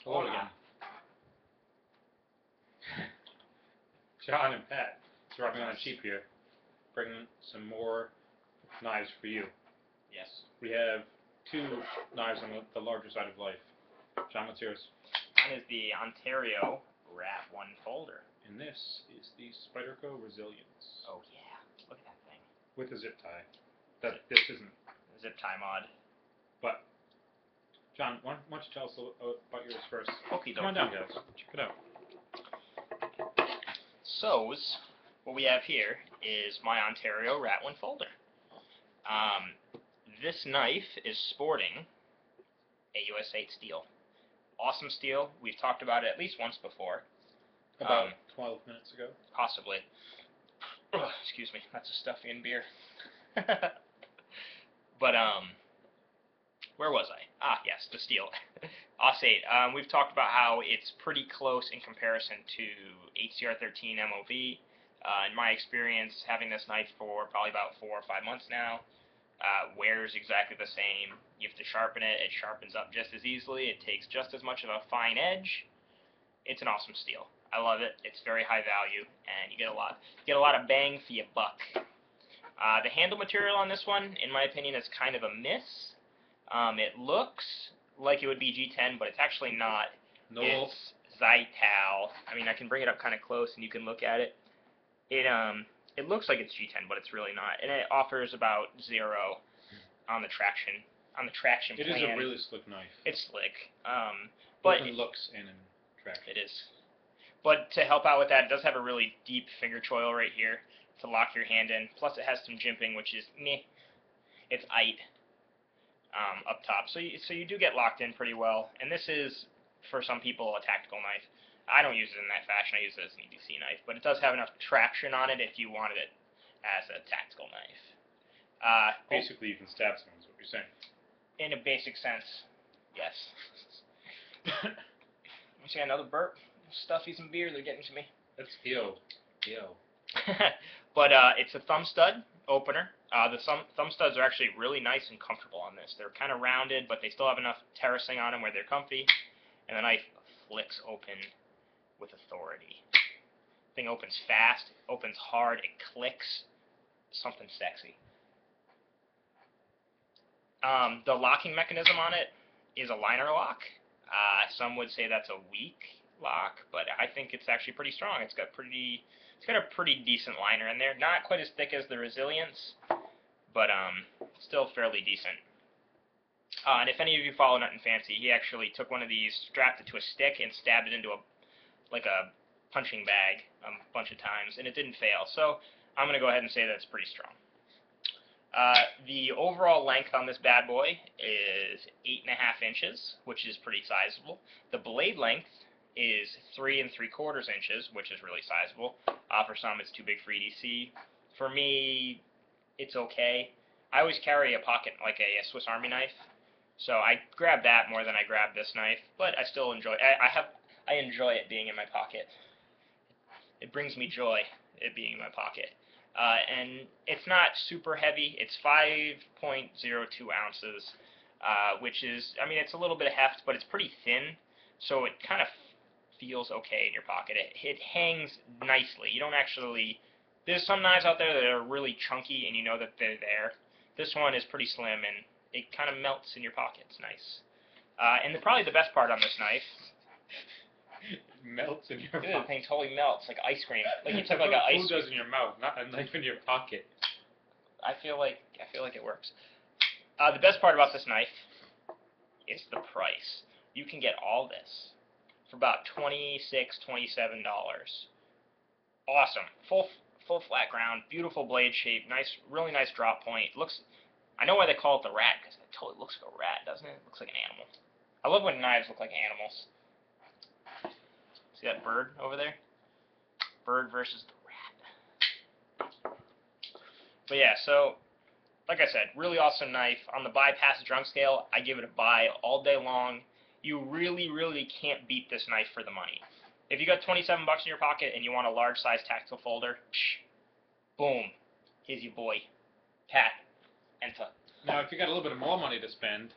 Hello again. John and Pat, dropping on a cheap here, bringing some more knives for you. Yes. We have two knives on the larger side of life. John, what's yours? One is the Ontario Rat 1 folder. And this is the Spyderco Resilience. Oh yeah, look at that thing. With a zip tie. This isn't. A zip tie mod. But, John, why don't you tell us about yours first? Okay, come on down, guys. Check it out. So, what we have here is my Ontario Rat 1 folder. This knife is sporting a US 8 steel. Awesome steel. We've talked about it at least once before. About 12 minutes ago. Possibly. Oh, excuse me, that's a stuffy and beer. But, where was I? Ah, yes, the steel. OS 8. We've talked about how it's pretty close in comparison to HCR13 MOV. In my experience, having this knife for probably about 4 or 5 months now, wears exactly the same. You have to sharpen it. It sharpens up just as easily. It takes just as much of a fine edge. It's an awesome steel. I love it. It's very high value, and you get a lot of bang for your buck. The handle material on this one, in my opinion, is kind of a miss. It looks like it would be G10, but it's actually not. No. It's Zytal. I mean, I can bring it up kind of close, and you can look at it. It looks like it's G10, but it's really not, and it offers about 0 on the traction plan. It is a really slick knife. It's slick, but both in looks and in traction. It is. But to help out with that, it does have a really deep finger choil right here to lock your hand in. Plus, it has some jimping, which is meh. It's aight up top, so you do get locked in pretty well. And this is, for some people, a tactical knife. I don't use it in that fashion. I use it as an EDC knife, but it does have enough traction on it if you wanted it as a tactical knife. Basically, you can stab someone, is what you're saying. In a basic sense, yes. Let me see another burp. Stuffies and beer, they're getting to me. That's yo. But it's a thumb stud opener. The thumb studs are actually really nice and comfortable on this. They're kind of rounded, but they still have enough terracing on them where they're comfy. And the knife flicks open with authority. Thing opens fast, opens hard, it clicks. Something sexy. The locking mechanism on it is a liner lock. Some would say that's a weak lock, but I think it's actually pretty strong. It's got a pretty decent liner in there. Not quite as thick as the Resilience, but still fairly decent. And if any of you follow Nut and Fancy, he actually took one of these, strapped it to a stick, and stabbed it into a punching bag a bunch of times, and it didn't fail. So I'm going to go ahead and say that it's pretty strong. The overall length on this bad boy is 8.5 inches, which is pretty sizable. The blade length is 3 3/4 inches, which is really sizable. For some, it's too big for EDC. For me, it's okay. I always carry a pocket, like a Swiss Army knife, so I grab that more than I grab this knife, but I still enjoy it. I enjoy it being in my pocket. It brings me joy, it being in my pocket. And it's not super heavy. It's 5.02 ounces, which is, I mean, it's a little bit of heft, but it's pretty thin, so it kind of feels okay in your pocket. It hangs nicely. You don't actually, there's some knives out there that are really chunky and you know that they're there. This one is pretty slim and it kind of melts in your pocket. It's nice. And probably the best part on this knife, melts in your pocket. The thing totally melts, like ice cream. Like you took like an ice cream. Food does in your mouth, not a knife in your pocket. I feel like it works. The best part about this knife is the price. You can get all this for about $26, $27. Awesome. Full flat ground, beautiful blade shape, really nice drop point. I know why they call it the rat, because it totally looks like a rat, doesn't it? It looks like an animal. I love when knives look like animals. See that bird over there? Bird versus the rat. But yeah, so, like I said, really awesome knife. On the buy, pass, drunk scale, I give it a buy all day long. You really, really can't beat this knife for the money. If you got 27 bucks in your pocket and you want a large size tactical folder, boom, here's your boy, Pat. Enter. Now, if you got a little bit more money to spend,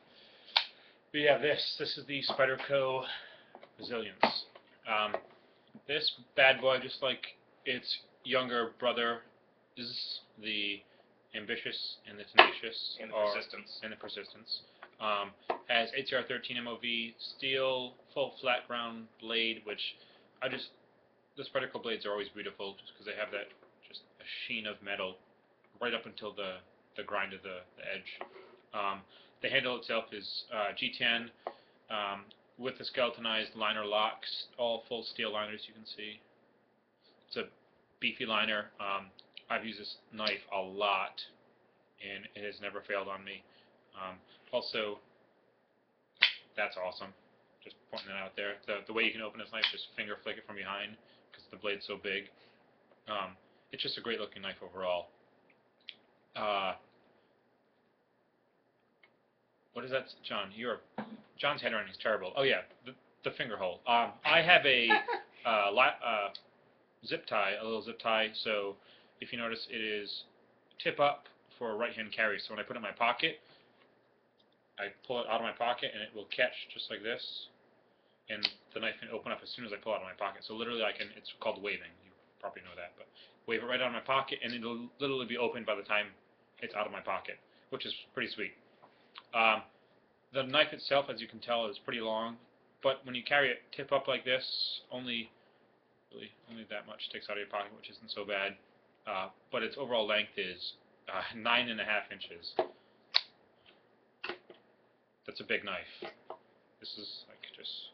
we have this. This is the Spyderco Resilience. This bad boy, just like its younger brother, is the ambitious and the tenacious, And the persistence. and the persistence. Has ATR13 MOV, steel, full flat ground blade, which the Spyderco blades are always beautiful just because they have that just a sheen of metal right up until the grind of the edge. The handle itself is G10 with the skeletonized liner locks, all full steel liners you can see. It's a beefy liner. I've used this knife a lot and it has never failed on me. Also, that's awesome. Just pointing that out there. The way you can open this knife, just finger flick it from behind because the blade's so big. It's just a great looking knife overall. What is that, John? John's handwriting is terrible. Oh yeah, the finger hole. I have a zip tie, a little zip tie. So if you notice, it is tip up for a right-hand carry. So when I put it in my pocket, I pull it out of my pocket and it will catch just like this, and the knife can open up as soon as I pull it out of my pocket. So literally, it's called waving. You probably know that, but wave it right out of my pocket, and it'll literally be open by the time it's out of my pocket, which is pretty sweet. The knife itself, as you can tell, is pretty long, but when you carry it tip up like this, only that much sticks out of your pocket, which isn't so bad. But its overall length is 9.5 inches. That's a big knife. This is like just...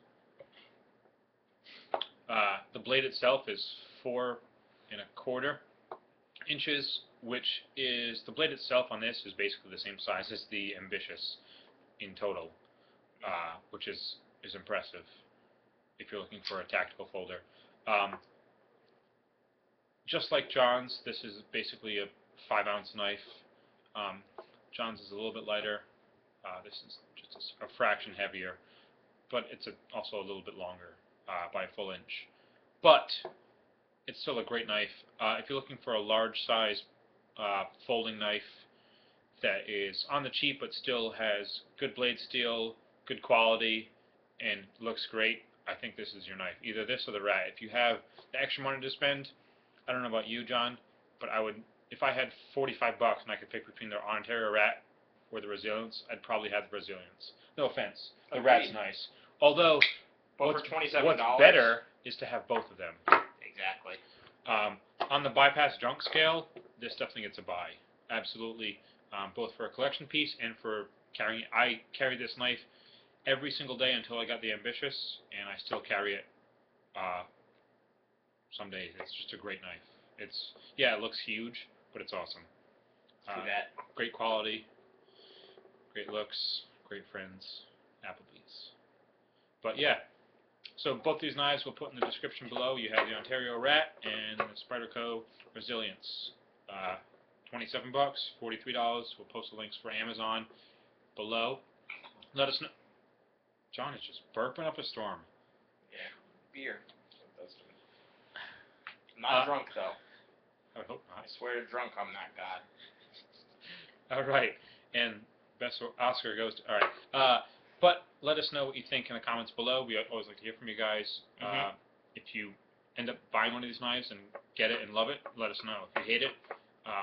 the blade itself is 4.25 inches, which is... The blade itself on this is basically the same size as the Ambitious in total, which is impressive if you're looking for a tactical folder. Just like John's, this is basically a 5-ounce knife. John's is a little bit lighter. This is just a fraction heavier, but it's also a little bit longer by a full inch. But it's still a great knife. If you're looking for a large size folding knife that is on the cheap but still has good blade steel, good quality, and looks great, I think this is your knife. Either this or the Rat. If you have the extra money to spend, I don't know about you, John, but I would, if I had $45 and I could pick between the Ontario Rat or the Resilience, I'd probably have the Resilience. No offense, the Rat's nice. Although, But for $27, what's better is to have both of them. Exactly. On the bypass junk scale, this definitely gets a buy. Absolutely, both for a collection piece and for carrying. I carry this knife every single day until I got the Ambitious, and I still carry it some days. It's just a great knife. It looks huge, but it's awesome. Great quality, great looks, great friends, Applebee's. But yeah, so both these knives we'll put in the description below. You have the Ontario Rat and the Spyderco Resilience. $27, $43. We'll post the links for Amazon below. Let us know. John is just burping up a storm. Yeah, beer. I'm not drunk though. I would hope not. I swear to drunk, I'm not God. All right, and best Oscar goes to. All right, but let us know what you think in the comments below. We always like to hear from you guys. If you end up buying one of these knives and get it and love it, let us know. If you hate it,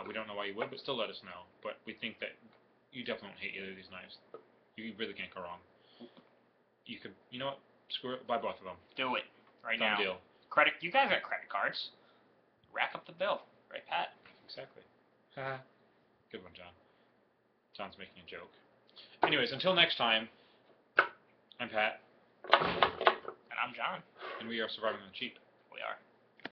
we don't know why you would, but still let us know. But we think that you definitely won't hate either of these knives. You really can't go wrong. You could, you know what? Screw it. Buy both of them. Do it right Done now. deal. You guys got credit cards. Rack up the bill, right, Pat? Exactly. Good one, John. John's making a joke. Anyways, until next time, I'm Pat. And I'm John. And we are Surviving on the Cheap. We are.